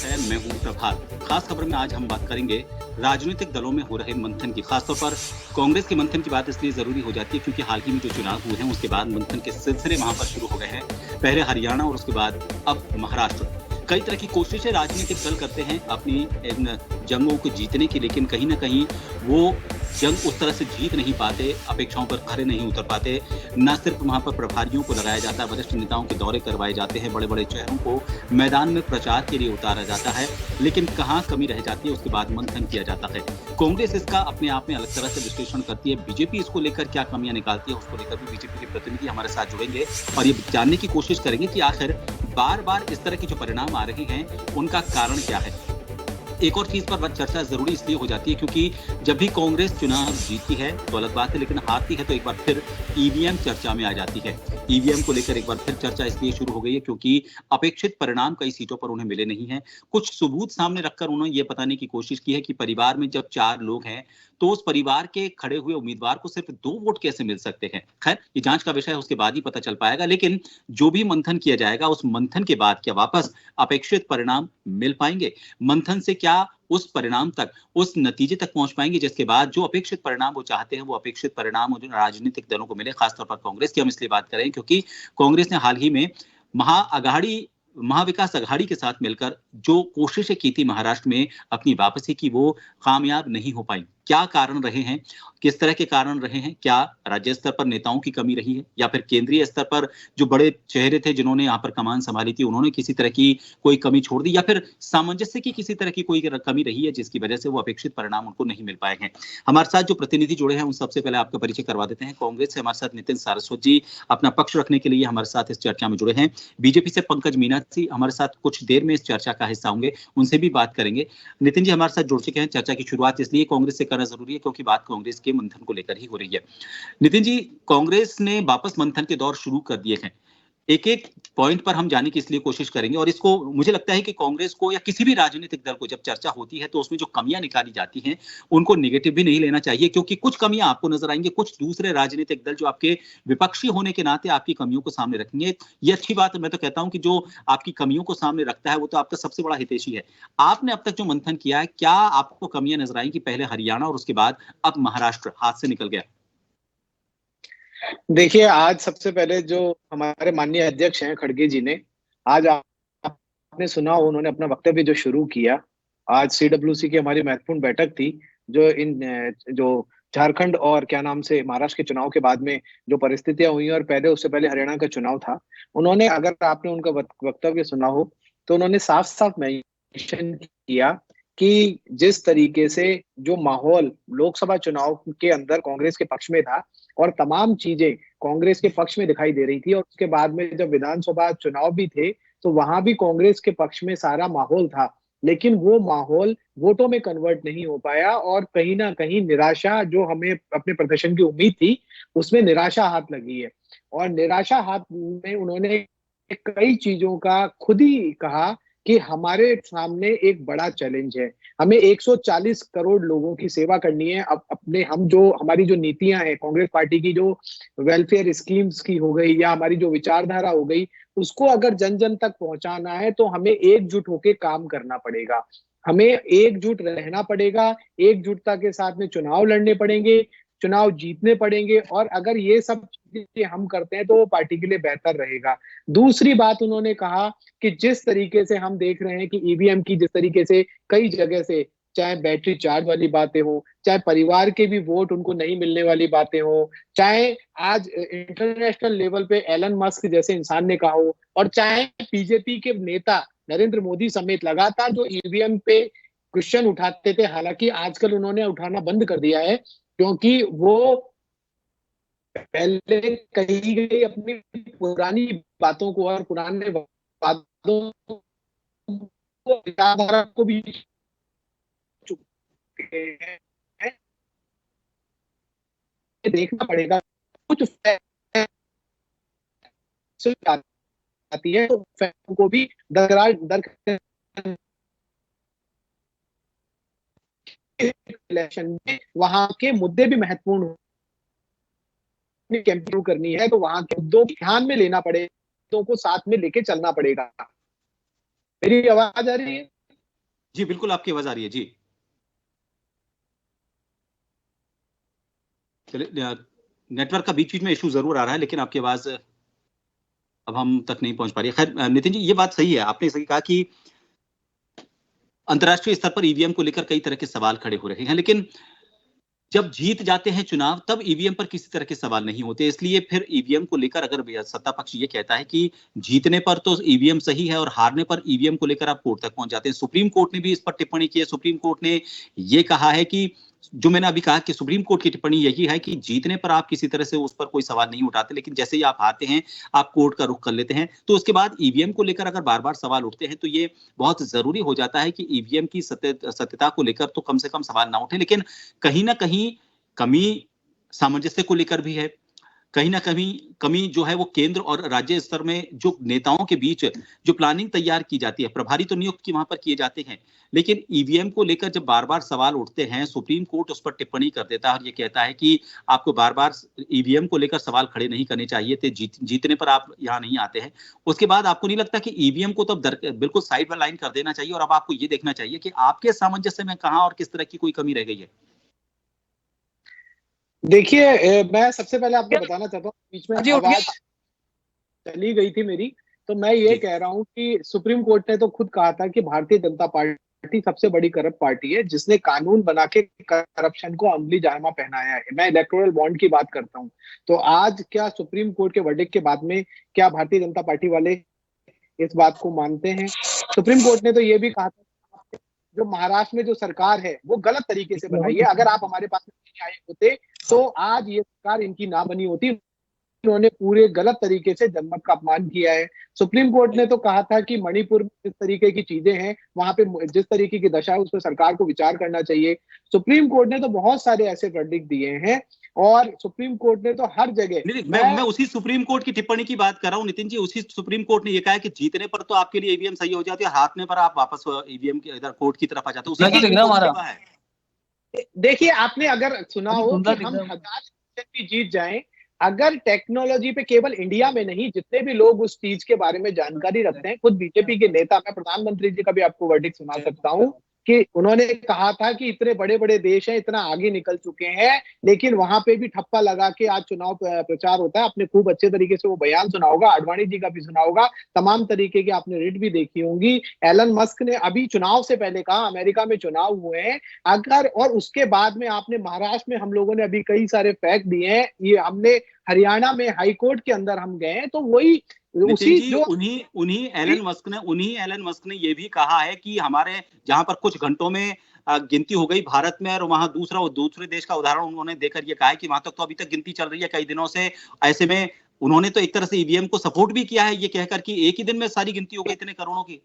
है, मैं हूं प्रभात। खास खबर में आज हम बात करेंगे राजनीतिक दलों में हो रहे मंथन की। खासतौर पर कांग्रेस के मंथन की बात इसलिए जरूरी हो जाती है क्योंकि हाल ही में जो चुनाव हुए हैं उसके बाद मंथन के सिलसिले वहां पर शुरू हो गए हैं। पहले हरियाणा और उसके बाद अब महाराष्ट्र। कई तरह की कोशिशें राजनीतिक दल करते हैं अपनी इन जंगों को जीतने की, लेकिन कहीं ना कहीं वो जंग उस तरह से जीत नहीं पाते, अपेक्षाओं पर खरे नहीं उतर पाते। न सिर्फ वहां पर प्रभारियों को लगाया जाता है, वरिष्ठ नेताओं के दौरे करवाए जाते हैं, बड़े बड़े चेहरों को मैदान में प्रचार के लिए उतारा जाता है, लेकिन कहाँ कमी रह जाती है उसके बाद मंथन किया जाता है। कांग्रेस इसका अपने आप में अलग तरह से विश्लेषण करती है। बीजेपी इसको लेकर क्या कमियां निकालती है उसको लेकर भी बीजेपी के प्रतिनिधि हमारे साथ जुड़ेंगे और ये जानने की कोशिश करेंगे कि आखिर बार बार इस तरह के जो परिणाम आ रहे हैं उनका कारण क्या है। एक और चीज पर चर्चा जरूरी इसलिए हो जाती है क्योंकि जब भी कांग्रेस चुनाव जीतती है तो अलग बात है, लेकिन हारती है तो एक बार फिर ईवीएम चर्चा में आ जाती है। ईवीएम को लेकर एक बार फिर चर्चा इसलिए शुरू हो गई है क्योंकि अपेक्षित परिणाम कई सीटों पर उन्हें मिले नहीं हैं। कुछ सबूत सामने रखकर उन्होंने ये बताने की कोशिश की है कि परिवार में जब 4 लोग हैं तो उस परिवार के खड़े हुए उम्मीदवार को सिर्फ 2 वोट कैसे मिल सकते हैं। खैर, ये जांच का विषय है, उसके बाद ही पता चल पाएगा, लेकिन जो भी मंथन किया जाएगा उस मंथन के बाद क्या वापस अपेक्षित परिणाम मिल पाएंगे? मंथन से क्या उस परिणाम तक, उस नतीजे तक पहुंच पाएंगे जिसके बाद जो अपेक्षित परिणाम वो चाहते हैं वो अपेक्षित परिणाम जो राजनीतिक दलों को मिले। खासतौर पर कांग्रेस की हम इसलिए बात करें क्योंकि कांग्रेस ने हाल ही में महाविकास अघाड़ी के साथ मिलकर जो कोशिशें की थी महाराष्ट्र में अपनी वापसी की, वो कामयाब नहीं हो पाई। क्या कारण रहे हैं, किस तरह के कारण रहे हैं? क्या राज्य स्तर पर नेताओं की कमी रही है या फिर केंद्रीय स्तर पर जो बड़े चेहरे थे जिन्होंने यहाँ पर कमान संभाली थी उन्होंने किसी तरह की कोई कमी छोड़ दी, या फिर सामंजस्य की किसी तरह की कोई कमी रही है जिसकी वजह से वो अपेक्षित परिणाम उनको नहीं मिल पाए हैं? हमारे साथ जो प्रतिनिधि जुड़े हैं उन सबसे पहले आपका परिचय करवा देते हैं। कांग्रेस से हमारे साथ नितिन सारस्वत जी अपना पक्ष रखने के लिए हमारे साथ इस चर्चा में जुड़े हैं। बीजेपी से पंकज मीना जी हमारे साथ कुछ देर में इस चर्चा का हिस्सा होंगे, उनसे भी बात करेंगे। नितिन जी हमारे साथ जुड़ चुके हैं। चर्चा की शुरुआत इसलिए कांग्रेस से करना जरूरी है क्योंकि बात कांग्रेस के मंथन को लेकर ही हो रही है। नितिन जी, कांग्रेस ने वापस मंथन के दौर शुरू कर दिए हैं। एक एक पॉइंट पर हम जाने की इसलिए कोशिश करेंगे और इसको मुझे लगता है कि कांग्रेस को या किसी भी राजनीतिक दल को जब चर्चा होती है तो उसमें जो कमियां निकाली जाती हैं उनको नेगेटिव भी नहीं लेना चाहिए, क्योंकि कुछ कमियां आपको नजर आएंगी, कुछ दूसरे राजनीतिक दल जो आपके विपक्षी होने के नाते आपकी कमियों को सामने रखेंगे। ये अच्छी बात है। मैं तो कहता हूं कि जो आपकी कमियों को सामने रखता है वो तो आपका सबसे बड़ा हितैषी है। आपने अब तक जो मंथन किया है, क्या आपको कमियां नजर आई कि पहले हरियाणा और उसके बाद अब महाराष्ट्र हाथ से निकल गया? देखिए, आज सबसे पहले जो हमारे माननीय अध्यक्ष हैं खड़गे जी ने, आज आपने सुना उन्होंने अपना वक्तव्य जो शुरू किया। आज सीडब्ल्यूसी की हमारी महत्वपूर्ण बैठक थी, जो जो झारखंड और क्या नाम से महाराष्ट्र के चुनाव के बाद में जो परिस्थितियां हुई और पहले उससे पहले हरियाणा का चुनाव था। उन्होंने, अगर आपने उनका वक्तव्य सुना हो तो उन्होंने साफ साफ मेंशन किया कि जिस तरीके से जो माहौल लोकसभा चुनाव के अंदर कांग्रेस के पक्ष में था और तमाम चीजें कांग्रेस के पक्ष में दिखाई दे रही थी, और उसके बाद में जब विधानसभा चुनाव भी थे तो वहां भी कांग्रेस के पक्ष में सारा माहौल था, लेकिन वो माहौल वोटों में कन्वर्ट नहीं हो पाया और कहीं ना कहीं निराशा, जो हमें अपने प्रदर्शन की उम्मीद थी, उसमें निराशा हाथ लगी है। और निराशा हाथ में उन्होंने कई चीजों का खुद ही कहा कि हमारे सामने एक बड़ा चैलेंज है, हमें 140 करोड़ लोगों की सेवा करनी है। अब अपने हम जो हमारी जो नीतियां हैं कांग्रेस पार्टी की, जो वेलफेयर स्कीम्स की हो गई या हमारी जो विचारधारा हो गई, उसको अगर जन जन तक पहुंचाना है तो हमें एकजुट होकर काम करना पड़ेगा, हमें एकजुट रहना पड़ेगा, एकजुटता के साथ में चुनाव लड़ने पड़ेंगे, चुनाव जीतने पड़ेंगे, और अगर ये सब चीजें हम करते हैं तो वो पार्टी के लिए बेहतर रहेगा। दूसरी बात उन्होंने कहा कि जिस तरीके से हम देख रहे हैं कि ईवीएम की जिस तरीके से कई जगह से, चाहे बैटरी चार्ज वाली बातें हो, चाहे परिवार के भी वोट उनको नहीं मिलने वाली बातें हो, चाहे आज इंटरनेशनल लेवल पे एलन मस्क जैसे इंसान ने कहा हो, और चाहे बीजेपी के नेता नरेंद्र मोदी समेत लगातार जो ईवीएम पे क्वेश्चन उठाते थे, हालांकि आजकल उन्होंने उठाना बंद कर दिया है क्योंकि वो पहले कही गई अपनी पुरानी बातों को और पुराने वादों को, विचारधारा को भी चुके हैं। देखना पड़ेगा, कुछ आती है तो को भी दरकिनार इलेक्शन में वहां के मुद्दे भी महत्वपूर्ण कैंपेन करनी है तो वहां के मुद्दों को ध्यान में लेना पड़ेगा, मुद्दों को साथ में लेके चलना पड़ेगा। मेरी आवाज आ रही है? जी बिल्कुल, आपकी आवाज आ रही है जी। चलिए, नेटवर्क का बीच बीच में इशू जरूर आ रहा है, लेकिन आपकी आवाज अब हम तक नहीं पहुंच पा रही है। खैर नितिन जी, ये बात सही है, आपने सही कहा कि अंतर्राष्ट्रीय स्तर पर ईवीएम को लेकर कई तरह के सवाल खड़े हो रहे हैं, लेकिन जब जीत जाते हैं चुनाव तब ईवीएम पर किसी तरह के सवाल नहीं होते। इसलिए फिर ईवीएम को लेकर अगर सत्ता पक्ष ये कहता है कि जीतने पर तो ईवीएम सही है और हारने पर ईवीएम को लेकर आप कोर्ट तक पहुंच जाते हैं। सुप्रीम कोर्ट ने भी इस पर टिप्पणी की है। सुप्रीम कोर्ट ने ये कहा है कि जो मैंने अभी कहा कि सुप्रीम कोर्ट की टिप्पणी यही है कि जीतने पर आप किसी तरह से उस पर कोई सवाल नहीं उठाते, लेकिन जैसे ही आप हारते हैं आप कोर्ट का रुख कर लेते हैं। तो उसके बाद ईवीएम को लेकर अगर बार बार सवाल उठते हैं तो ये बहुत जरूरी हो जाता है कि ईवीएम की सत्यता को लेकर तो कम से कम सवाल ना उठे। लेकिन कहीं ना कहीं कमी सामंजस्य को लेकर भी है। कहीं ना कहीं कमी जो है वो केंद्र और राज्य स्तर में जो नेताओं के बीच जो प्लानिंग तैयार की जाती है, प्रभारी तो नियुक्त की वहां पर किए जाते हैं, लेकिन ईवीएम को लेकर जब बार बार सवाल उठते हैं, सुप्रीम कोर्ट उस पर टिप्पणी कर देता है और ये कहता है कि आपको बार बार ईवीएम को लेकर सवाल खड़े नहीं करने चाहिए थे, जीतने पर आप यहाँ नहीं आते हैं। उसके बाद आपको नहीं लगता कि ईवीएम को तो बिल्कुल साइड बाय लाइन कर देना चाहिए और अब आपको ये देखना चाहिए कि आपके सामंजस्य में कहां और किस तरह की कोई कमी रह गई है? देखिए, मैं सबसे पहले आपको बताना चाहता हूँ, बीच में जी उठ आवाज गया। चली गई थी मेरी। तो मैं ये जी कह रहा हूँ कि सुप्रीम कोर्ट ने तो खुद कहा था कि भारतीय जनता पार्टी सबसे बड़ी करप्ट पार्टी है, जिसने कानून बना के करप्शन को अमली जामा पहनाया है। मैं इलेक्टोरल बॉन्ड की बात करता हूँ। तो आज क्या सुप्रीम कोर्ट के वर्डिक्ट के बाद में क्या भारतीय जनता पार्टी वाले इस बात को मानते हैं? सुप्रीम कोर्ट ने तो ये भी कहा था जो महाराष्ट्र में जो सरकार है वो गलत तरीके से बनाई है। अगर आप हमारे पास नहीं आए होते तो आज ये सरकार इनकी ना बनी होती। उन्होंने पूरे गलत तरीके से जनमत का अपमान किया है। सुप्रीम कोर्ट ने तो कहा था कि मणिपुर में जिस तरीके की चीजें हैं, वहां पे जिस तरीके की दशा है उस पर सरकार को विचार करना चाहिए। सुप्रीम कोर्ट ने तो बहुत सारे ऐसे वर्डिक्ट दिए हैं और सुप्रीम कोर्ट ने तो हर जगह नहीं, मैं उसी सुप्रीम कोर्ट की टिप्पणी की बात कर रहा हूं नितिन जी। उसी सुप्रीम कोर्ट ने ये कहा है कि जीतने पर तो आपके लिए ईवीएम सही हो जाती है, हारने पर आप वापस ईवीएम के इधर कोर्ट की तरफ आ जाते हो। उसी लगी सुप्रीम ना कोर्ट ने हमारा। कहा है। देखिए, आपने अगर सुना अभी हो धुंधला कि दिख हम रहा है। 1000 भी जीत जाएं, अगर टेक्नोलॉजी पे केवल इंडिया में नहीं, जितने भी लोग उस चीज के बारे में जानकारी रखते हैं, खुद बीजेपी के नेता, मैं प्रधानमंत्री जी का भी आपको वर्डिक्ट सुना सकता हूं कि उन्होंने कहा था कि इतने बड़े बड़े देश हैं, इतना आगे निकल चुके हैं, लेकिन वहां पे भी ठप्पा लगा के आज चुनाव प्रचार होता है। आपने खूब अच्छे तरीके से वो बयान सुना होगा, आडवाणी जी का भी सुना होगा, तमाम तरीके की आपने रीड भी देखी होंगी। एलन मस्क ने अभी चुनाव से पहले कहा, अमेरिका में चुनाव हुए हैं अगर, और उसके बाद में आपने महाराष्ट्र में हम लोगों ने अभी कई सारे फैक्ट दिए हैं, ये हमने हरियाणा में हाई कोर्ट के अंदर हम गए हैं, तो वही नितिन उसी जी, जो उन्हीं एलन मस्क ने ये भी कहा है कि हमारे जहां पर कुछ घंटों में गिनती हो गई भारत में, और वहां दूसरे देश का उदाहरण उन्होंने देकर ये कहा है कि वहां तक तो अभी तक गिनती चल रही है कई दिनों से। ऐसे में उन्होंने तो एक तरह से ईवीएम को सपोर्ट भी किया है, ये कहकर कि एक ही दिन में सारी गिनती हो गई इतने करोड़ों की।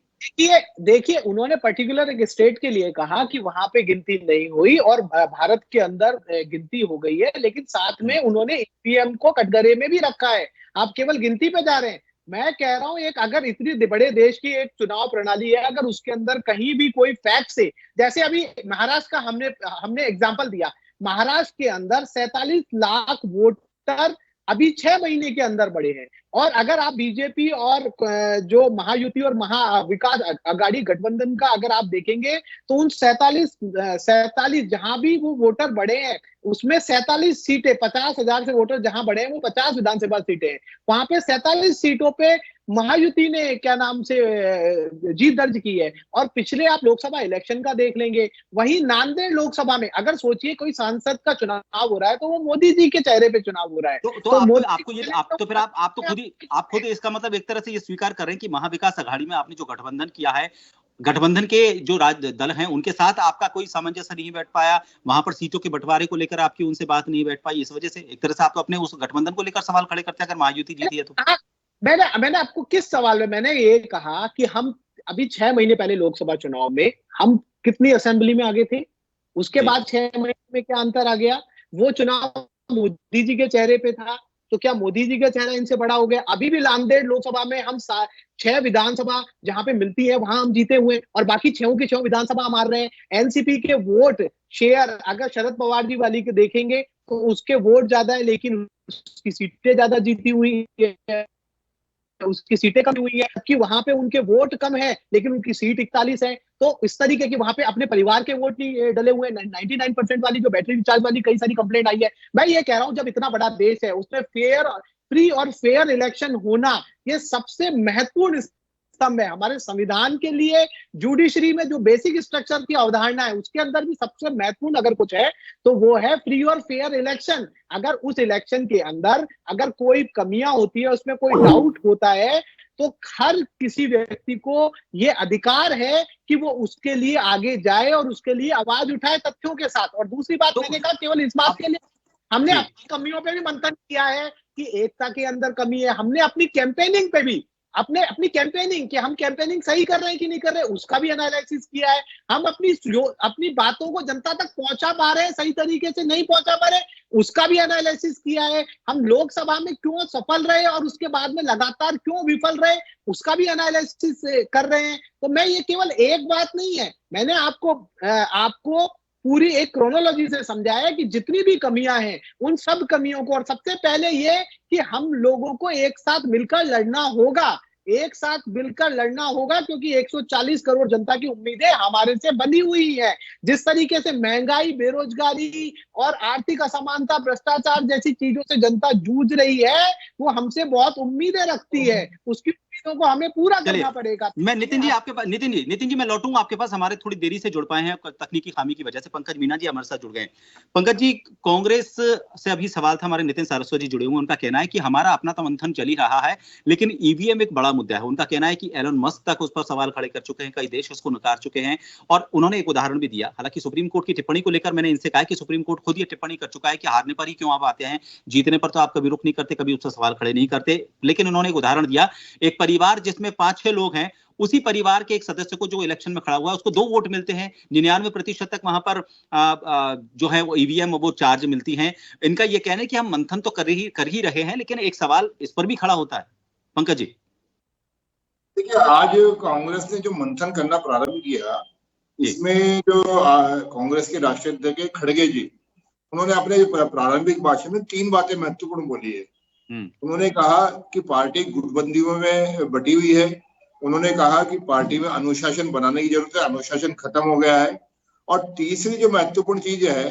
देखिए, उन्होंने पर्टिकुलर एक स्टेट के लिए कहा कि वहां पे गिनती नहीं हुई और भारत के अंदर गिनती हो गई है, लेकिन साथ में उन्होंने ईवीएम को कटघरे में भी रखा है। आप केवल गिनती पे जा रहे हैं। मैं कह रहा हूं, एक अगर इतनी बड़े देश की एक चुनाव प्रणाली है, अगर उसके अंदर कहीं भी कोई फैक्ट से, जैसे अभी महाराष्ट्र का हमने हमने एग्जांपल दिया, महाराष्ट्र के अंदर 47 लाख वोटर अभी 6 महीने के अंदर बढ़े हैं। और अगर आप बीजेपी और जो महायुति और महाविकास अघाड़ी गठबंधन का अगर आप देखेंगे, तो उन 47 जहां भी वो वोटर बढ़े हैं, उसमें 47 सीटें, 50,000 से वोटर जहां बढ़े हैं, वो 50 विधानसभा सीटें हैं। वहां पे 47 सीटों पे महायुति ने क्या नाम से जीत दर्ज की है। और पिछले आप लोकसभा इलेक्शन का देख लेंगे, वही नांदेड़ लोकसभा में अगर सोचिए कोई सांसद का चुनाव हो रहा है, तो वो मोदी जी के चेहरे पे चुनाव हो रहा है। तो आप खुद इसका मतलब एक तरह से ये स्वीकार कर रहे हैं कि महाविकास अघाड़ी में आपने जो गठबंधन किया है, गठबंधन के जो दल हैं उनके साथ आपका कोई सामंजस्य नहीं बैठ पाया, वहां पर सीटों के बंटवारे को लेकर आपकी उनसे बात नहीं बैठ पाई, इस वजह से एक तरह से आप तो अपने उस गठबंधन को लेकर सवाल खड़े करते हैं अगर महायुति जीती है तो। मैंने आपको किस सवाल में मैंने ये कहा कि हम अभी 6 महीने पहले लोकसभा चुनाव में हम कितनी असेंबली में आगे थे, उसके बाद 6 महीने में क्या अंतर आ गया? वो चुनाव मोदी जी के चेहरे पे था, तो क्या मोदी जी का चेहरा इनसे बड़ा हो गया? अभी भी नांदेड़ लोकसभा में हम 6 विधानसभा जहां पे मिलती है वहां हम जीते हुए, और बाकी 6 की 6 विधानसभा हम हार रहे हैं। एनसीपी के वोट शेयर अगर शरद पवार जी वाली के देखेंगे तो उसके वोट ज्यादा है, लेकिन उसकी सीटें ज्यादा जीती हुई है। उसकी सीटें कम हुई है, कि वहां पे उनके वोट कम है लेकिन उनकी सीट 41 है। तो इस तरीके की वहां पे अपने परिवार के वोट नहीं डले हुए। 99% वाली जो बैटरी रिचार्ज वाली कई सारी कंप्लेंट आई है। मैं ये कह रहा हूं, जब इतना बड़ा देश है उसमें फ्री और फेयर इलेक्शन होना ये सबसे महत्वपूर्ण स्तंभ है हमारे संविधान के लिए। जुडिशरी में जो बेसिक स्ट्रक्चर की अवधारणा है उसके अंदर भी सबसे महत्वपूर्ण अगर कुछ है तो वो है फ्री और फेयर इलेक्शन। अगर उस इलेक्शन के अंदर अगर कोई कमियां होती है, उसमें कोई डाउट होता है, तो हर किसी व्यक्ति को ये अधिकार है कि वो उसके लिए आगे जाए और उसके लिए आवाज उठाए तथ्यों के साथ। और दूसरी बात तो मैंने कहा, केवल इस बात अब के लिए हमने जी अपनी कमियों पे भी मंथन किया है कि एकता के अंदर कमी है। हमने अपनी कैंपेनिंग पे भी अपनी कैंपेनिंग कि हम कैंपेनिंग सही कर रहे हैं कि नहीं कर रहे, उसका भी एनालिसिस किया है। हम अपनी बातों को जनता तक पहुंचा पा रहे हैं सही तरीके से, नहीं पहुंचा पा रहे, उसका भी एनालिसिस किया है। हम लोकसभा में क्यों सफल रहे और उसके बाद में लगातार क्यों विफल रहे, उसका भी एनालिसिस कर रहे हैं। तो मैं ये केवल एक बात नहीं है, मैंने आपको पूरी एक क्रोनोलॉजी से समझाया कि जितनी भी कमियां हैं उन सब कमियों को, और सबसे पहले ये कि हम लोगों को एक साथ मिलकर लड़ना होगा, एक साथ मिलकर लड़ना होगा, क्योंकि 140 करोड़ जनता की उम्मीदें हमारे से बनी हुई है। जिस तरीके से महंगाई, बेरोजगारी और आर्थिक असमानता, भ्रष्टाचार जैसी चीजों से जनता जूझ रही है, वो हमसे बहुत उम्मीदें रखती है। उसकी उम्मीदों को हमें पूरा चलिए, करना पड़ेगा। मैं नितिन जी आपके पास, नितिन जी मैं लौटूंगा आपके पास। हमारे थोड़ी देरी से जुड़ पाए हैं तकनीकी खामी की वजह से। पंकज मीना जी हमारे साथ जुड़ गए हैं। पंकज जी, कांग्रेस से अभी सवाल था, हमारे नितिन सारस्वत जी जुड़े हुए हैं। उनका कहना है कि हमारा अपना तो मंथन चल ही रहा है लेकिन ईवीएम एक बड़ा मुद्दा है। उनका कहना है कि एलन मस्क तक उस पर सवाल खड़े कर चुके हैं, कई देश उसको नकार चुके हैं। और उन्होंने एक उदाहरण भी दिया, हालांकि सुप्रीम कोर्ट की टिप्पणी को लेकर मैंने इनसे कहा कि सुप्रीम कोर्ट खुद ये टिप्पणी कर चुका है कि हारने पर ही क्यों आप आते हैं, जीतने पर तो आप कभी रुक नहीं करते, कभी उससे सवाल खड़े नहीं करते। लेकिन उन्होंने एक उदाहरण दिया, एक परिवार जिसमें 5-6 लोग हैं, उसी परिवार के एक सदस्य को जो इलेक्शन में खड़ा हुआ है उसको 2 वोट मिलते हैं, 99% तक वहां पर जो है वो ईवीएम वो चार्ज मिलती हैं। इनका ये कहना है कि हम मंथन तो कर ही रहे हैं, लेकिन एक सवाल इस पर भी खड़ा होता है। पंकज जी देखिए, आज कांग्रेस ने जो मंथन करना प्रारंभ किया, इसमें जो कांग्रेस के राष्ट्रीय अध्यक्ष खड़गे जी, उन्होंने अपने प्रारंभिक भाषण में 3 बातें महत्वपूर्ण बोली है। उन्होंने कहा कि पार्टी गुटबंदियों में बटी हुई है। उन्होंने कहा कि पार्टी में अनुशासन बनाने की जरूरत है, अनुशासन खत्म हो गया है। और तीसरी जो महत्वपूर्ण चीज है,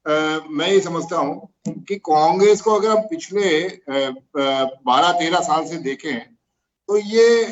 मैं ये समझता हूं कि कांग्रेस को अगर हम पिछले 12-13 साल से देखें तो ये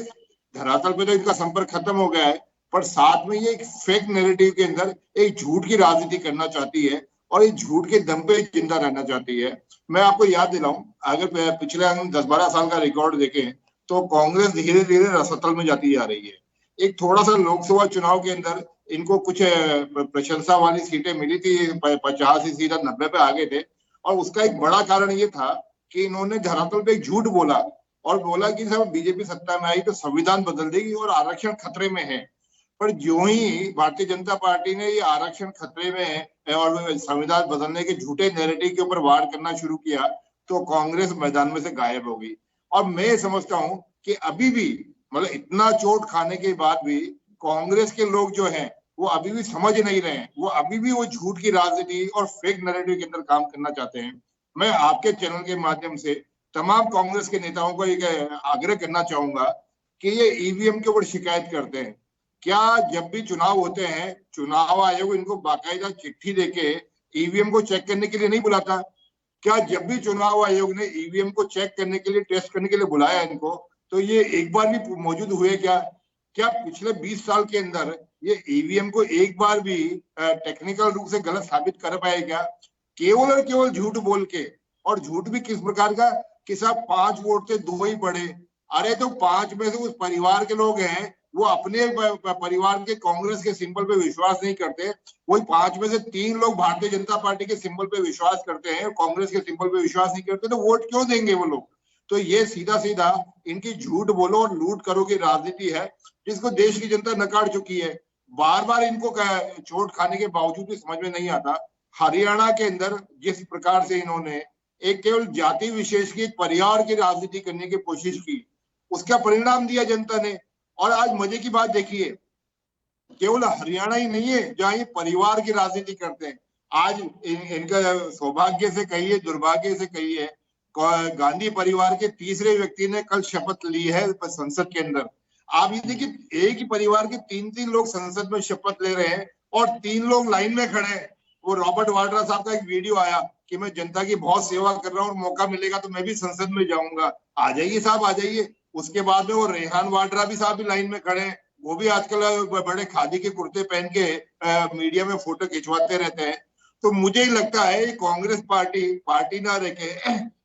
धरातल पे तो इनका संपर्क खत्म हो गया है, पर साथ में ये एक फेक नैरेटिव के अंदर एक झूठ की राजनीति करना चाहती है और ये झूठ के दम पे जिंदा रहना चाहती है। मैं आपको याद दिलाऊं, अगर पिछले हम 10-12 साल का रिकॉर्ड देखें तो कांग्रेस धीरे धीरे रसतल में जाती जा रही है। एक थोड़ा सा लोकसभा चुनाव के अंदर इनको कुछ प्रशंसा वाली सीटें मिली थी, 85 सीट 90 पे आ गए थे। और उसका एक बड़ा कारण ये था कि इन्होंने धरातल पे एक झूठ बोला और बोला कि सब बीजेपी सत्ता में आई तो संविधान बदल देगी और आरक्षण खतरे में है। पर जो ही भारतीय जनता पार्टी ने ये आरक्षण खतरे में है और संविधान बदलने के झूठे नैरेटिव के ऊपर वार करना शुरू किया तो कांग्रेस मैदान में से गायब हो गई। और मैं समझता हूं कि अभी भी मतलब इतना चोट खाने के बाद भी कांग्रेस के लोग जो हैं वो अभी भी समझ नहीं रहे हैं, वो अभी भी वो झूठ की राजनीति और फेक नैरेटिव के अंदर काम करना चाहते हैं। मैं आपके चैनल के माध्यम से तमाम कांग्रेस के नेताओं को एक आग्रह करना चाहूंगा कि ये ईवीएम के ऊपर शिकायत करते हैं, क्या जब भी चुनाव होते हैं चुनाव आयोग इनको बाकायदा चिट्ठी देके ईवीएम को चेक करने के लिए नहीं बुलाता? क्या जब भी चुनाव आयोग ने ईवीएम को चेक करने के लिए, टेस्ट करने के लिए बुलाया इनको, तो ये एक बार भी मौजूद हुए क्या? क्या पिछले 20 साल के अंदर ये ईवीएम को एक बार भी टेक्निकल रूप से गलत साबित कर पाए क्या? केवल और केवल झूठ बोल के, और झूठ भी किस प्रकार का कि साहब 5 वोट से 2 ही पड़े। अरे तो 5 में से उस परिवार के लोग हैं वो अपने परिवार के कांग्रेस के सिंबल पे विश्वास नहीं करते, वही 5 में से 3 लोग भारतीय जनता पार्टी के सिंबल पे विश्वास करते हैं, कांग्रेस के सिंबल पे विश्वास नहीं करते, तो वोट क्यों देंगे वो लोग? तो ये सीधा सीधा इनकी झूठ बोलो और लूट करो की राजनीति है जिसको देश की जनता नकार चुकी है। बार बार इनको चोट खाने के बावजूद भी समझ में नहीं आता। हरियाणा के अंदर जिस प्रकार से इन्होंने एक केवल जाति विशेष की, परिवार की राजनीति करने की कोशिश की, उसका परिणाम दिया जनता ने। और आज मजे की बात देखिए, केवल हरियाणा ही नहीं है जहां ये परिवार की राजनीति करते हैं। आज इनका सौभाग्य से कहिए, दुर्भाग्य से कहिए, गांधी परिवार के तीसरे व्यक्ति ने कल शपथ ली है संसद के अंदर। आप ये देखिए, एक ही परिवार के 3-3 लोग संसद में शपथ ले रहे हैं और 3 लोग लाइन में खड़े हैं। वो रॉबर्ट वाड्रा साहब का एक वीडियो आया कि मैं जनता की बहुत सेवा कर रहा हूँ और मौका मिलेगा तो मैं भी संसद में जाऊंगा। आ जाइए साहब, आ जाइए। उसके बाद में वो रेहान वाड्रा भी साहब भी लाइन में खड़े हैं। वो भी आजकल बड़े खादी के कुर्ते पहन के मीडिया में फोटो खिंचवाते रहते हैं। तो मुझे ही लगता है कांग्रेस पार्टी ना रह के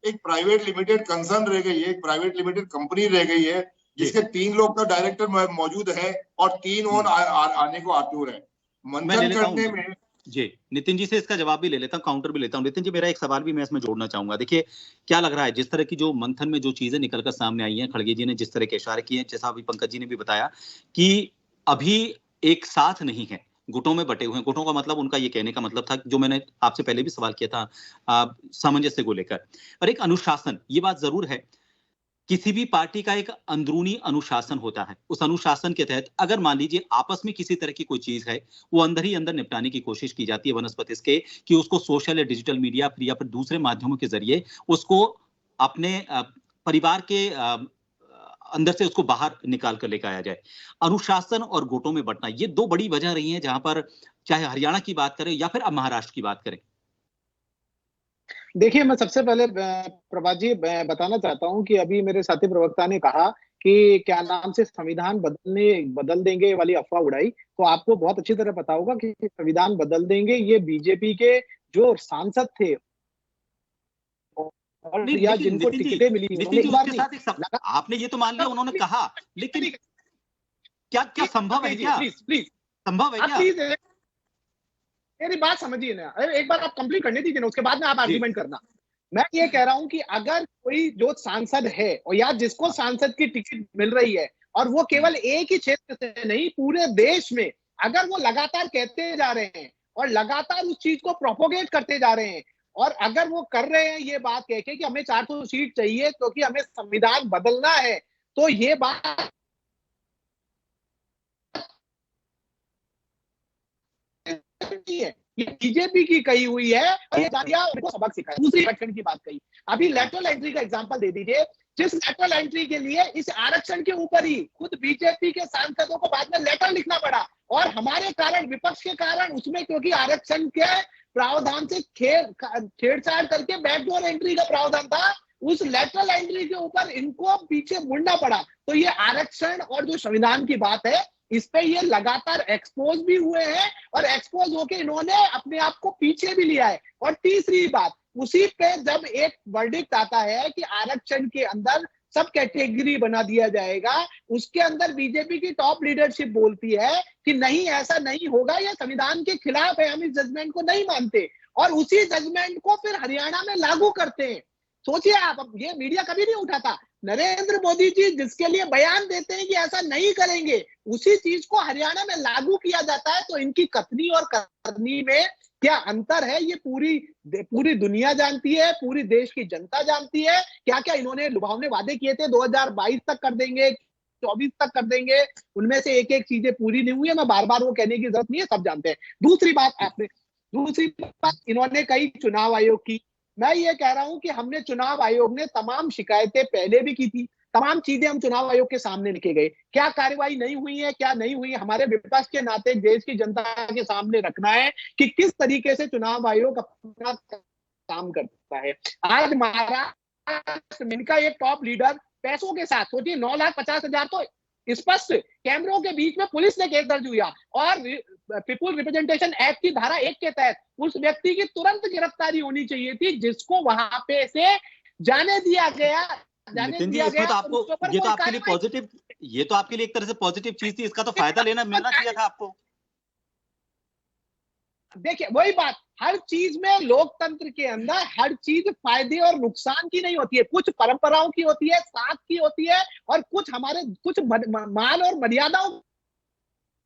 एक प्राइवेट लिमिटेड कंसर्न रह गई है, एक प्राइवेट लिमिटेड कंपनी रह गई है, जिसके 3 लोग का डायरेक्टर मौजूद है और 3 और आने को आतुर है मंथन करने में। जी, नितिन जी से इसका जवाब भी ले लेता हूँ, काउंटर भी लेता हूँ। नितिन जी, मेरा एक सवाल भी मैं इसमें जोड़ना चाहूंगा। देखिए, क्या लग रहा है, जिस तरह की जो मंथन में जो चीजें निकलकर सामने आई हैं, खड़गे जी ने जिस तरह के इशारे किए हैं, जैसा अभी पंकज जी ने भी बताया कि अभी एक साथ नहीं है, गुटों में बटे हुए हैं। गुटों का मतलब, उनका ये कहने का मतलब था, जो मैंने आपसे पहले भी सवाल किया था सामंजस्य को लेकर, और एक अनुशासन। ये बात जरूर है, किसी भी पार्टी का एक अंदरूनी अनुशासन होता है। उस अनुशासन के तहत अगर मान लीजिए आपस में किसी तरह की कोई चीज है, वो अंदर ही अंदर निपटाने की कोशिश की जाती है वनस्पति के, कि उसको सोशल या डिजिटल मीडिया या फिर दूसरे माध्यमों के जरिए उसको अपने परिवार के अंदर से उसको बाहर निकाल कर लेकर आया जाए। अनुशासन और गुटों में बंटना, ये 2 बड़ी वजह रही हैं, जहां पर चाहे हरियाणा की बात करें या फिर अब महाराष्ट्र की बात करें। देखिए, मैं सबसे पहले प्रभात जी बताना चाहता हूं कि अभी मेरे साथी प्रवक्ता ने कहा कि क्या नाम से संविधान बदल देंगे वाली अफवाह उड़ाई। तो आपको बहुत अच्छी तरह पता होगा कि संविधान बदल देंगे ये बीजेपी के जो सांसद थे और या जिनको टिकटें मिली, आपने ये तो मान लिया उन्होंने कहा, लेकिन क्या संभव है? क्या प्लीज संभव है? क्या मेरी बात समझिए ना, एक बार आप कंप्लीट करने दीजिए ना, उसके बाद में आप आर्गुमेंट करना। मैं ये कह रहा हूं कि अगर कोई जो सांसद है और या जिसको सांसद की टिकट मिल रही है, और वो केवल एक ही क्षेत्र से नहीं, पूरे देश में, अगर वो लगातार कहते जा रहे हैं और लगातार उस चीज को प्रोपोगेट करते जा रहे हैं, और अगर वो कर रहे हैं ये बात कह के कि हमें 400 सीट चाहिए क्योंकि हमें संविधान बदलना है, तो ये बात है, ये बीजेपी की कही हुई है और ये जातियां उनको सबक सिखाए। दूसरी आरक्षण की बात कही, अभी लेटरल एंट्री का एग्जांपल दे दीजिए, जिस लेटरल एंट्री के लिए इस आरक्षण के ऊपर ही खुद बीजेपी के सांसदों को बाद में लेटर लिखना पड़ा, और हमारे कारण, विपक्ष के कारण उसमें, क्योंकि आरक्षण के प्रावधान से छेड़छाड़ करके बैकडोर एंट्री का प्रावधान था, उस लेटरल एंट्री के ऊपर इनको पीछे मुड़ना पड़ा। तो ये आरक्षण और जो संविधान की बात है, इस पे ये लगातार एक्सपोज भी हुए हैं और एक्सपोज होके इन्होंने अपने आप को पीछे भी लिया है। और तीसरी बात, उसी पे जब एक वर्डिक्ट आता है कि आरक्षण के अंदर सब कैटेगरी बना दिया जाएगा, उसके अंदर बीजेपी की टॉप लीडरशिप बोलती है कि नहीं, ऐसा नहीं होगा, यह संविधान के खिलाफ है, हम इस जजमेंट को नहीं मानते, और उसी जजमेंट को फिर हरियाणा में लागू करते हैं। सोचिए आप, अब ये मीडिया कभी नहीं उठाता, नरेंद्र मोदी जी जिसके लिए बयान देते हैं कि ऐसा नहीं करेंगे, उसी चीज को हरियाणा में लागू किया जाता है। तो इनकी कथनी और करनी में क्या अंतर है, ये पूरी दुनिया जानती है, पूरी देश की जनता जानती है। क्या क्या इन्होंने लुभावने वादे किए थे, 2022 तक कर देंगे, 24 तक कर देंगे, उनमें से एक एक चीजें पूरी नहीं हुई है। मैं बार बार वो कहने की जरूरत नहीं है, सब जानते हैं। दूसरी बात इन्होंने कही चुनाव आयोग की। मैं ये कह रहा हूं कि हमने, चुनाव आयोग ने तमाम शिकायतें पहले भी की थी, तमाम चीजें हम चुनाव आयोग के सामने लेके गए, क्या कार्रवाई नहीं हुई है, क्या नहीं हुई है, हमारे विपक्ष के नाते देश की जनता के सामने रखना है कि किस तरीके से चुनाव आयोग अपना काम करता है। आज महाराष्ट्र में इनका एक टॉप लीडर पैसों के साथ, सोचिए 9,50,000 तो स्पष्ट कैमरों के बीच में पुलिस ने केस दर्ज हुआ, और पीपुल रिप्रेजेंटेशन एक्ट की धारा 1 के तहत उस व्यक्ति की तुरंत गिरफ्तारी होनी चाहिए थी, जिसको वहां पे से जाने दिया गया। नितिन जी, इसमें तो आपको, ये तो आपके लिए पॉजिटिव, ये तो आपके लिए एक तरह से पॉजिटिव चीज थी, इसका तो फायदा मिलना चाहिए था आपको। देखिए, वही बात, हर चीज में, लोकतंत्र के अंदर हर चीज फायदे और नुकसान की नहीं होती है, कुछ परंपराओं की होती है, साथ की होती है, और कुछ हमारे कुछ मान और मर्यादाओं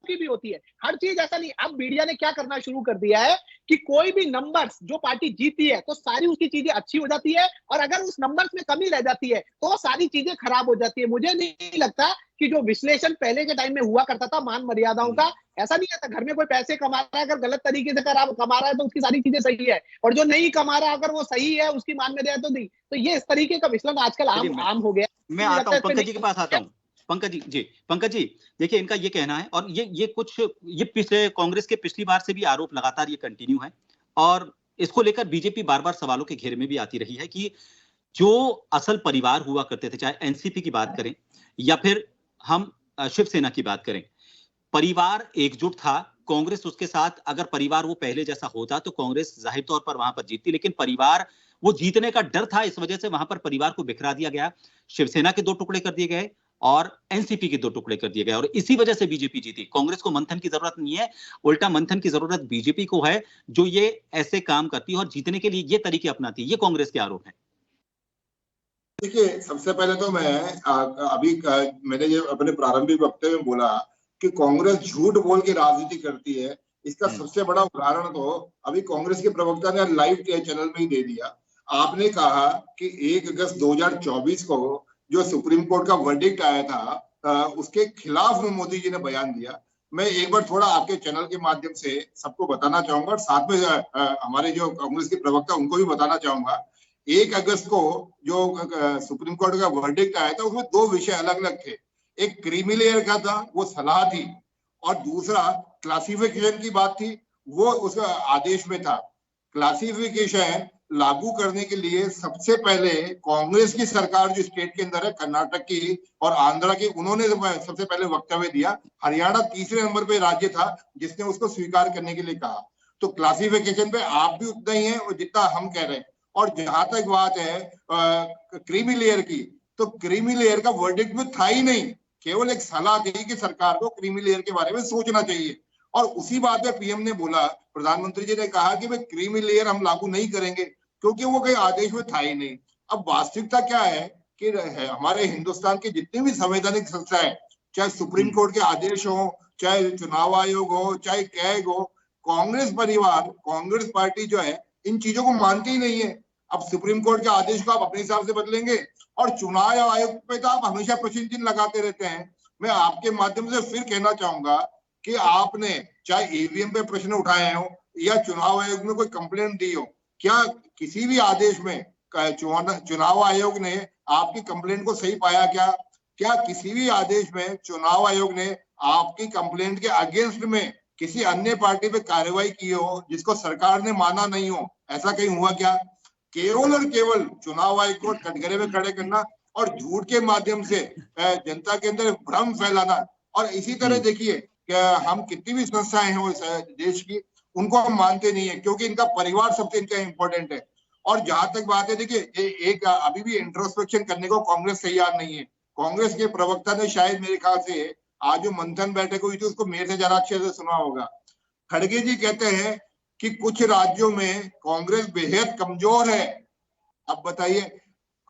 की भी होती है, हर चीज ऐसा नहीं। अब मीडिया ने क्या करना शुरू कर दिया है कि कोई भी नंबर्स जो पार्टी जीती है तो सारी उसकी चीजें अच्छी हो जाती है, और अगर उस नंबर्स में कमी रह जाती है तो वो सारी चीजें खराब हो जाती है। मुझे नहीं लगता कि जो विश्लेषण पहले के टाइम में हुआ करता था मान मर्यादाओं का, ऐसा नहीं आता। घर में कोई पैसे कमा रहा है, अगर गलत तरीके से कमा रहा है तो उसकी सारी चीजें सही है, और जो नहीं कमा रहा अगर वो सही है उसकी मान मर्यादा तो नहीं। तो ये इस तरीके का विश्लेषण आजकल आम हो गया। मैं आता हूँ पंकज जी के पास आता हूँ। पंकज जी देखिए, इनका ये कहना है, और ये पिछले कांग्रेस के पिछली बार से भी आरोप लगातार ये कंटिन्यू है, और इसको लेकर बीजेपी बार बार सवालों के घेरे में भी आती रही है कि जो असल परिवार हुआ करते थे, चाहे एनसीपी की बात करें या फिर हम शिवसेना की बात करें, परिवार एकजुट था। कांग्रेस उसके साथ, अगर परिवार वो पहले जैसा होता तो कांग्रेस जाहिर तौर पर वहां पर जीतती, लेकिन परिवार वो जीतने का डर था, इस वजह से वहां पर परिवार को बिखरा दिया गया, शिवसेना के 2 टुकड़े कर दिए गए और एनसीपी के 2 टुकड़े कर दिए गए, और इसी वजह से बीजेपी जीती। कांग्रेस को मंथन की जरूरत नहीं है, उल्टा मंथन की जरूरत बीजेपी को है, जो ये ऐसे काम करती है और जीतने के लिए ये तरीके अपनाती है। ये कांग्रेस के आरोप है। देखिए, सबसे पहले तो मैंने जो अपने प्रारंभिक वक्तव्य में बोला कि कांग्रेस झूठ बोल के राजनीति करती है, इसका सबसे बड़ा उदाहरण तो अभी कांग्रेस के प्रवक्ता ने लाइव चैनल में ही दे दिया। आपने कहा कि 1 अगस्त 2024 को जो सुप्रीम कोर्ट का वर्डिक्ट आया था उसके खिलाफ में मोदी जी ने बयान दिया। मैं एक बार थोड़ा आपके चैनल के माध्यम से सबको बताना चाहूंगा, और साथ में हमारे जो कांग्रेस के प्रवक्ता उनको भी बताना चाहूंगा। 1 अगस्त को जो सुप्रीम कोर्ट का वर्डिक्ट आया था उसमें 2 विषय अलग अलग थे। एक क्रीमी लेयर का था, वो सलाह थी, और दूसरा क्लासिफिकेशन की बात थी, वो उस आदेश में था। क्लासिफिकेशन लागू करने के लिए सबसे पहले कांग्रेस की सरकार जो स्टेट के अंदर है, कर्नाटक की और आंध्रा की, उन्होंने सबसे पहले वक्तव्य दिया। हरियाणा तीसरे नंबर पे राज्य था जिसने उसको स्वीकार करने के लिए कहा। तो क्लासिफिकेशन पे आप भी उतना ही है और जितना हम कह रहे हैं। और जहां तक बात है क्रीमी लेयर की, तो क्रीमी लेयर का वर्डिक्ट में था ही नहीं, केवल एक सलाह दी कि सरकार को क्रीमी लेयर के बारे में सोचना चाहिए। और उसी बात में पीएम ने बोला, प्रधानमंत्री जी ने कहा कि भाई क्रीमी लेयर हम लागू नहीं करेंगे क्योंकि वो कोई आदेश में था ही नहीं। अब वास्तविकता क्या है कि हमारे हिंदुस्तान की जितनी भी संवैधानिक संस्थाएं, चाहे सुप्रीम कोर्ट के आदेश हो, चाहे चुनाव आयोग हो, चाहे कैग हो, कांग्रेस परिवार, कांग्रेस पार्टी जो है इन चीजों को मानती ही नहीं है। अब सुप्रीम कोर्ट के आदेश को आप अपने हिसाब से बदलेंगे और चुनाव आयोग पे तो आप हमेशा प्रश्न चिन्ह लगाते रहते हैं। मैं आपके माध्यम से फिर कहना चाहूंगा कि आपने चाहे ईवीएम पे प्रश्न उठाए हो या चुनाव आयोग में कोई कंप्लेंट दी हो, क्या किसी भी आदेश में चुनाव आयोग ने आपकी कंप्लेंट को सही पाया? क्या किसी भी आदेश में चुनाव आयोग ने आपकी कंप्लेंट के अगेंस्ट में किसी अन्य पार्टी पे कार्रवाई की हो जिसको सरकार ने माना नहीं हो? ऐसा कहीं हुआ क्या? केवल और केवल चुनाव आयोग को कटघरे में खड़े करना और झूठ के माध्यम से जनता के अंदर भ्रम फैलाना। और इसी तरह देखिए हम कितनी भी संस्थाएं हैं इस देश की, उनको हम मानते नहीं है क्योंकि इनका परिवार सबसे इनका इंपॉर्टेंट है। और जहां तक बात है, देखिए एक अभी भी इंट्रोस्पेक्शन करने को कांग्रेस तैयार नहीं है। कांग्रेस के प्रवक्ता ने शायद मेरे ख्याल से आज जो मंथन बैठक हुई थी उसको मेरे से ज्यादा अच्छे से सुना होगा। खड़गे जी कहते हैं कि कुछ राज्यों में कांग्रेस बेहद कमजोर है। अब बताइए,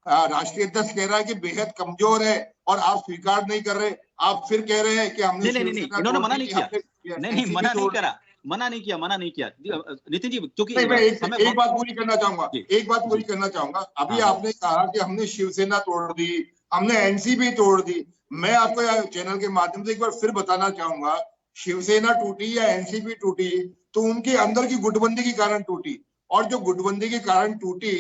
राष्ट्रीय अध्यक्ष कह रहा है कि बेहद कमजोर है और आप स्वीकार नहीं कर रहे, आप फिर कह रहे हैं कि हमने नहीं, इन्होंने मना नहीं किया। नहीं, मना नहीं करा, मना नहीं किया नितिन जी, क्योंकि मैं एक बात पूरी करना चाहूंगा। अभी आपने कहा कि हमने शिवसेना तोड़ दी, हमने एनसीपी तोड़ दी। मैं आपको चैनल के माध्यम से एक बार फिर बताना चाहूंगा, शिवसेना टूटी या एनसीपी टूटी तो उनके अंदर की गुटबंदी के कारण टूटी, और जो गुटबंदी के कारण टूटी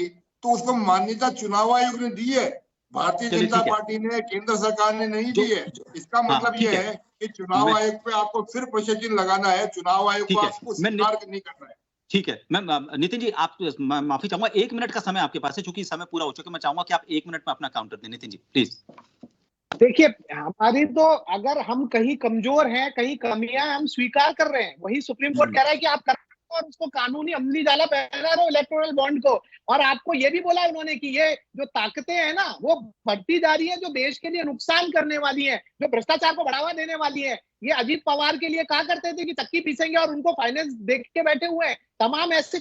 तो उसको मान्यता चुनाव आयोग ने दी है, भारतीय जनता पार्टी ने, केंद्र सरकार ने नहीं दी है। इसका मतलब यह है कि चुनाव आयोग पे आपको फिर प्रश्न चिन्ह लगाना है, चुनाव आयोग को आपको स्वीकार नहीं करना है। ठीक है, मैं नितिन जी आप माफी चाहूंगा, 1 मिनट का समय आपके पास है, चूंकि समय पूरा हो चुका है। मैं चाहूंगा कि आप 1 मिनट में अपना काउंटर दें। नितिन जी प्लीज। देखिए, हमारी तो अगर हम कहीं कमजोर हैं, कहीं कमियां हम स्वीकार कर रहे हैं, वही सुप्रीम कोर्ट कह रहा है कि आप कर और उसको कानूनी अमली जाला पहना रहे हो इलेक्टोरल बॉन्ड को। और आपको ये भी बोला उन्होंने कि ये जो ताकतें हैं ना वो बढ़ती जा रही है, जो देश के लिए नुकसान करने वाली है, जो भ्रष्टाचार को बढ़ावा देने वाली है। ये अजीत पवार के लिए कहा करते थे कि चक्की पीसेंगे और उनको फाइनेंस देख के बैठे हुए हैं। तमाम ऐसे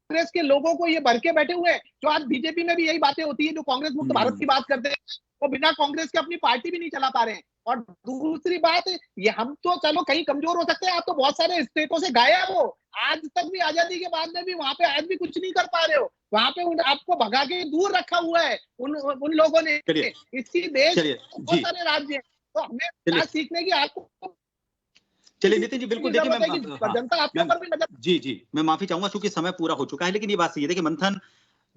कांग्रेस के लोगों को ये भर के बैठे हुए हैं। जो आज बीजेपी में भी यही बातें होती है, जो कांग्रेस मुक्त भारत की बात करते हैं, वो बिना कांग्रेस के अपनी पार्टी भी नहीं चला पा रहे हैं। और दूसरी बात, ये हम तो चलो कहीं कमजोर हो सकते हैं, आप तो बहुत सारे स्टेटों से गायब हो, आज तक भी आजादी के बाद में भी वहां पे आज भी कुछ नहीं कर पा रहे हो। वहां पे आपको भगा के दूर रखा हुआ है उन लोगों ने। इसी देश बहुत सारे राज्य हैं, तो हमें क्या सीखने की आपको। चलिए नितिन जी, बिल्कुल देखिए, मैं जनता आपके ऊपर भी नजर। जी मैं माफी चाहूंगा क्योंकि समय पूरा हो चुका है, लेकिन ये बात सही है, देखिए मंथन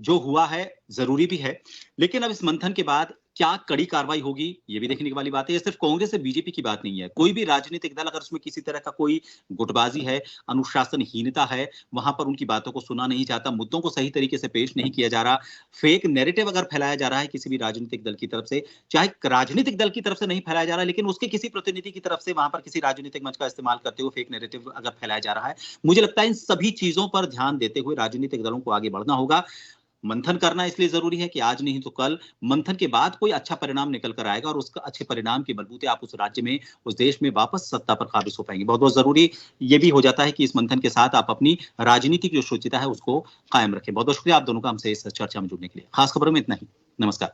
जो हुआ है जरूरी भी है, लेकिन अब इस मंथन के बाद क्या कड़ी कार्रवाई होगी ये भी देखने वाली बात है। ये सिर्फ कांग्रेस से बीजेपी की बात नहीं है, कोई भी राजनीतिक दल अगर उसमें किसी तरह का कोई गुटबाजी है, अनुशासनहीनता है, वहां पर उनकी बातों को सुना नहीं जाता, मुद्दों को सही तरीके से पेश नहीं किया जा रहा, फेक नैरेटिव अगर फैलाया जा रहा है किसी भी राजनीतिक दल की तरफ से, चाहे राजनीतिक दल की तरफ से नहीं फैलाया जा रहा है, लेकिन उसके किसी प्रतिनिधि की तरफ से वहां पर किसी राजनीतिक मंच का इस्तेमाल करते हुए फेक नैरेटिव अगर फैलाया जा रहा है, मुझे लगता है इन सभी चीजों पर ध्यान देते हुए राजनीतिक दलों को आगे बढ़ना होगा। मंथन करना इसलिए जरूरी है कि आज नहीं तो कल मंथन के बाद कोई अच्छा परिणाम निकल कर आएगा और उसका अच्छे परिणाम के बलबूते आप उस राज्य में, उस देश में वापस सत्ता पर काबिज हो पाएंगे। बहुत बहुत जरूरी ये भी हो जाता है कि इस मंथन के साथ आप अपनी राजनीतिक जो शुचिता है उसको कायम रखें। बहुत बहुत शुक्रिया आप दोनों का हमसे इस चर्चा में जुड़ने के लिए। खास खबरों में इतना ही, नमस्कार।